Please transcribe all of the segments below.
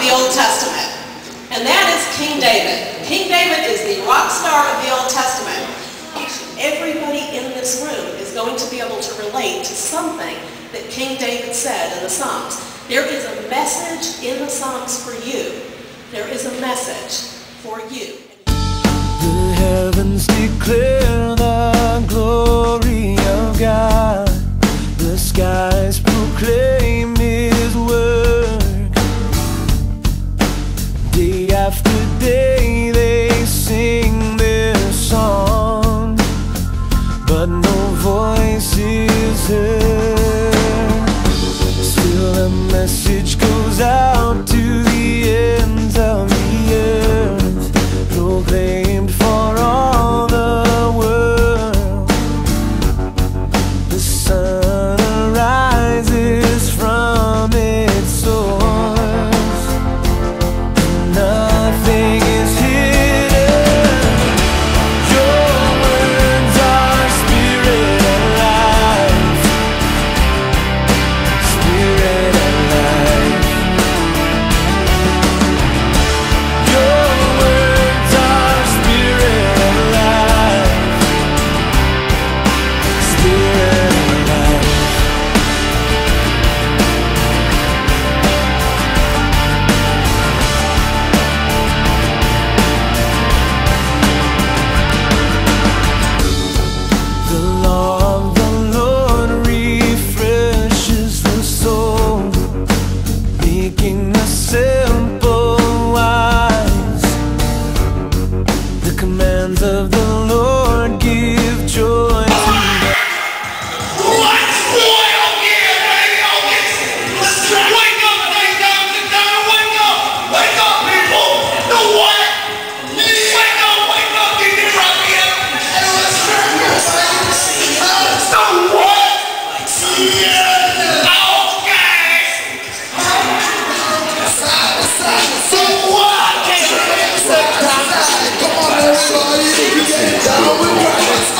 the Old Testament, and that is King David. King David is the rock star of the Old Testament. Everybody in this room is going to be able to relate to something that King David said in the Psalms. There is a message in the Psalms for you. There is a message for you. The heavens declare the glory of God. The skies proclaim His work. Day after day they sing their song, but no voice is heard. Still a message goes out to the ends of the earth, proclaimed for all the world. The sun arises from its source, nothing is hidden. Your words are spirit and life, spirit and life. Your words are spirit and life, spirit and life. The law of the Lord refreshes the soul, making the simple wise. The commands of the Lord give joy to the Let's boy, okay, baby, okay. Let's wake up, wake up, people. The what? Wake up, get it right here. The what? Yeah. Okay. So what? Come on, everybody, we get down with Christ.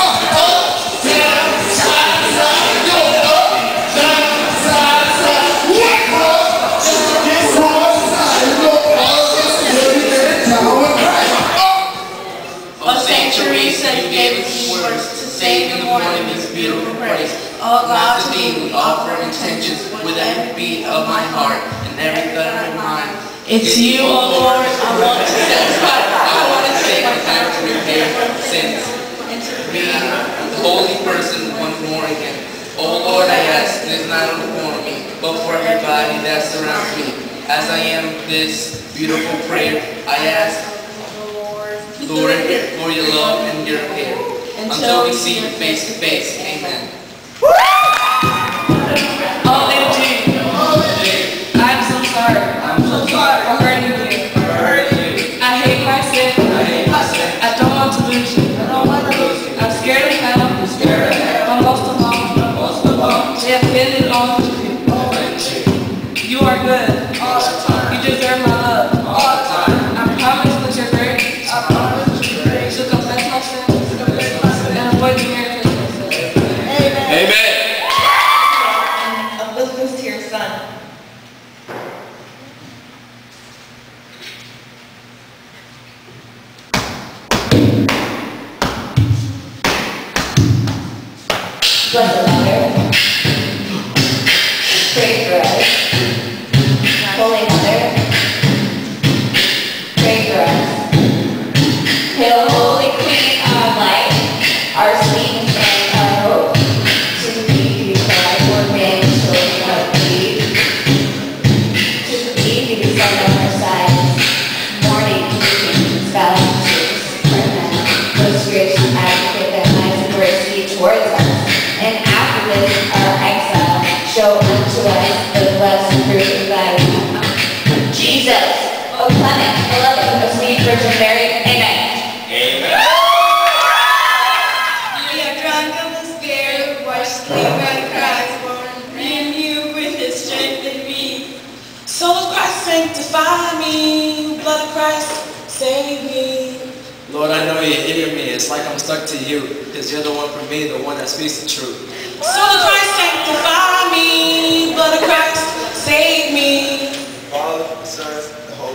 You gave us words to sing in the morning this beautiful praise. Oh God, to thee we offer intentions with every beat of my heart and every thought of my mind. It's you, oh Lord, I want to satisfy. I want to take my time to repair sins. Be the holy person once more again. Oh Lord, I ask, it is not only for me, but for everybody that surrounds me. As I am this beautiful prayer, I ask, Lord, for your love and your care, until we see you face to face. Amen. Oh, MG, I'm so sorry. I'm hurting you. I hate myself. I don't want to lose you. I'm scared of hell. I'm lost alone. They have been it all to you. You are good. You deserve my love. I promise that you're great. To confess my sins and avoid the miracles. Amen. Of listeners to your son. Blessed Mother, pray for us. Holy Mother, pray for us. Hail, Holy Queen of Light, our sweet and shining hope. To thee we cry, ordained children of Eve. To thee we descend on our sides, mourning, weeping, spouting tears. Most gracious advocate that has mercy towards us, and after this our exile, show unto us the blessed fruit of thy womb. Jesus, O clement, beloved of sweet Virgin Mary, amen. We are drunk of the Spirit, washed clean by Christ, born anew with His strength in me. Soul of Christ, sanctify me. Blood of Christ, save me. Lord, I know you hear me. It's like I'm stuck to you, because you're the one for me, the one that speaks the truth. Soul of Christ, sanctify me. Blood of Christ, save me. Father, Son, the Holy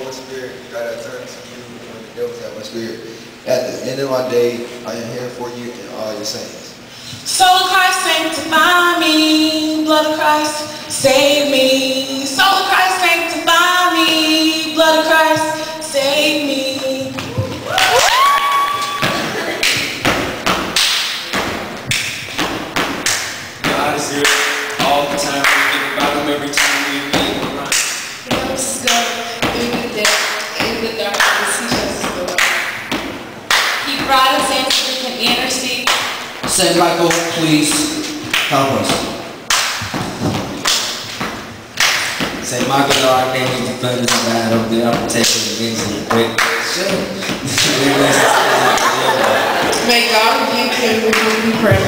Fill with that my spirit. At the end of my day, I am here for you and all your saints. Soul of Christ, sanctify me. Blood of Christ, save me. Soul of Christ, sanctify me. Blood of Christ, save me. God is here all the time. We think about him every time we meet him. He helps us go through the day, in the darkness. He shows us the way. He brought us in so we can intercede. Saint Michael, please help us. Saint Michael, the archangel, defend us in battle. Be our protection against the great. May God rebuke him with whom we pray.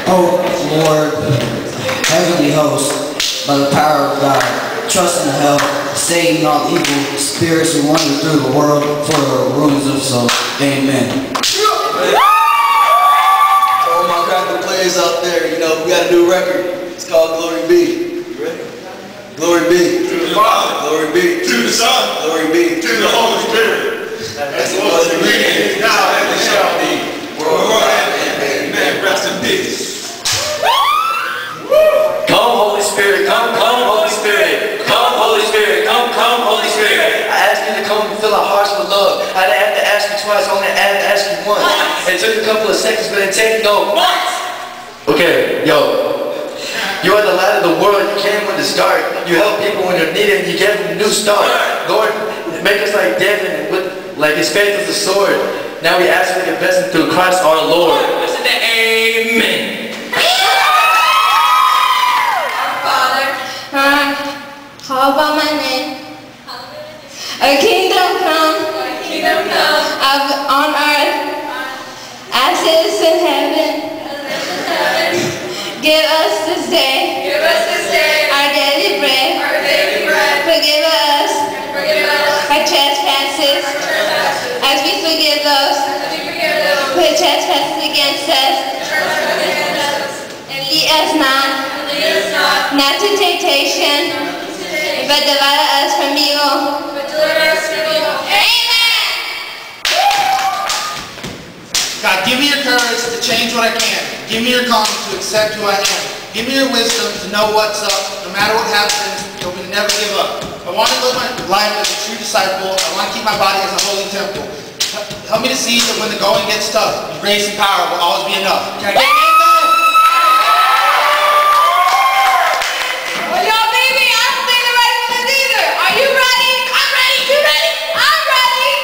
Oh Lord, heavenly host, by the power of God, trust in help, Satan all evil spirits who wander through the world for the ruins of souls. Amen. All my cracker players out there, you know, we got a new record. It's called Glory Be. You ready? Glory be to the Father, glory be to the Son, glory be to the Holy Spirit, as it was in the beginning, now and it shall be, world wide. Amen. Rest in peace. Come, Holy Spirit, come, Holy Spirit. Come, Holy Spirit, come, Holy Spirit. I asked you to come and fill our hearts with love. I didn't have to ask you twice, I only had to ask you once. It took a couple of seconds, but it take no months. Okay, yo. You are the light of the world. You came when it's dark. You help people when they're needed, and you gave them a new start. Lord, make us like David, with like his faith with the sword. Now we ask for your blessing through Christ our Lord. Listen to amen. Call by my name. A kingdom come. On earth as it is in heaven. Give us this day our daily bread. Forgive us our trespasses as we forgive those who trespass against us. And lead us not to temptation, but deliver us from evil. Amen. God, give me your courage to change what I can. Give me your calm to accept who I am. Give me your wisdom to know what's up. No matter what happens, help me to never give up. I want to live my life as a true disciple. I want to keep my body as a holy temple. Help me to see that when the going gets tough, grace and power will always be enough. Can I get an amen? Well, y'all, baby, I don't think the right one is either. Are you ready? I'm ready. You ready? I'm ready.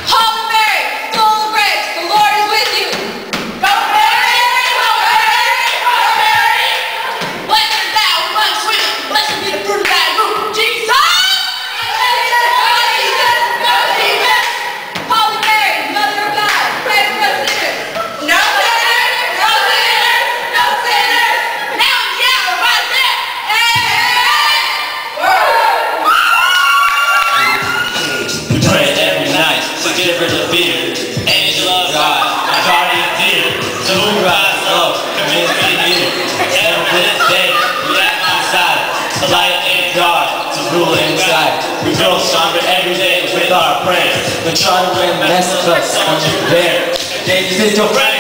Holy Mary, full of grace, the Lord is with you. Go Mary, go Mary, go Mary. Blessed art thou amongst women, blessed be the fruit of thy womb, Jesus. Holy Mary, Mother of God, pray for us sinners. No sinners, no sinners, no sinners. Now and the hour of our death. Amen. We pray every night to get rid of fear. Angel of God, my guardian dear, to whom rise up, commit me near. Every this day, we act inside, the light in God, to rule inside. We grow stronger every day with our prayers. But try to win, mess us, don't you dare. Jesus is your friend.